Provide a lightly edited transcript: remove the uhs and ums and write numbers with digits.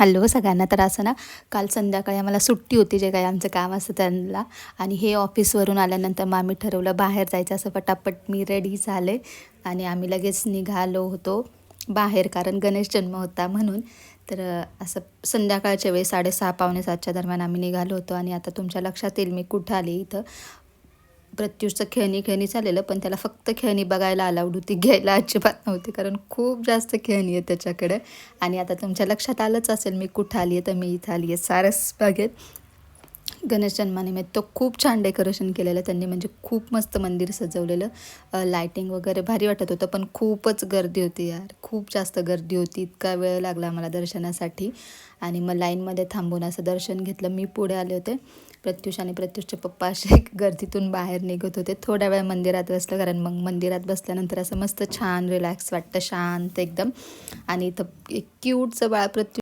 Hello सगळ्यांना. तर असं ना, काल संध्याकाळी आम्हाला सुट्टी होती, जे काही आमचं काम असतं त्यांना. आणि हे ऑफिसवरून आल्यानंतर मग आम्ही ठरवलं बाहेर जायचं. असं पटापट मी रेडी झाले आणि आम्ही लगेच निघालो होतो बाहेर, कारण गणेश जन्म होता म्हणून. तर असं संध्याकाळच्या वेळी 6:30 पावणे 7च्या दरम्यान आम्ही निघालो होतो. आणि आता तुमच्या लक्षात येईल मी कुठं आले. इथं प्रत्युषचं खेळणी चाललेलं, पण त्याला फक्त खेळणी बघायला अलाउड होती, घ्यायला अजिबात नव्हती, कारण खूप जास्त खेळणी आहे त्याच्याकडे. आणि आता तुमच्या लक्षात आलंच असेल मी कुठं आली आहे. तर मी इथं आली आहे सारसबागेत. गणेश जन्मानिमित्त खूप छान डेकोरेशन केलेलं त्यांनी, म्हणजे खूप मस्त मंदिर सजवलेलं. लायटिंग वगैरे भारी वाटत होतं, पण खूपच गर्दी होती यार, खूप जास्त गर्दी होती. इतका वेळ लागला आम्हाला दर्शनासाठी. आणि मग लाईनमध्ये थांबून असं दर्शन घेतलं. मी पुढे आले होते. प्रत्युष आणि प्रत्युषचे पप्पा असे गर्दीतून बाहेर निघत होते. थोड्या वेळ मंदिरात बसलं, कारण मग मंदिरात बसल्यानंतर असं मस्त छान रिलॅक्स वाटतं, शांत एकदम. आणि इथं एक क्यूटचं बाळ प्रत्युष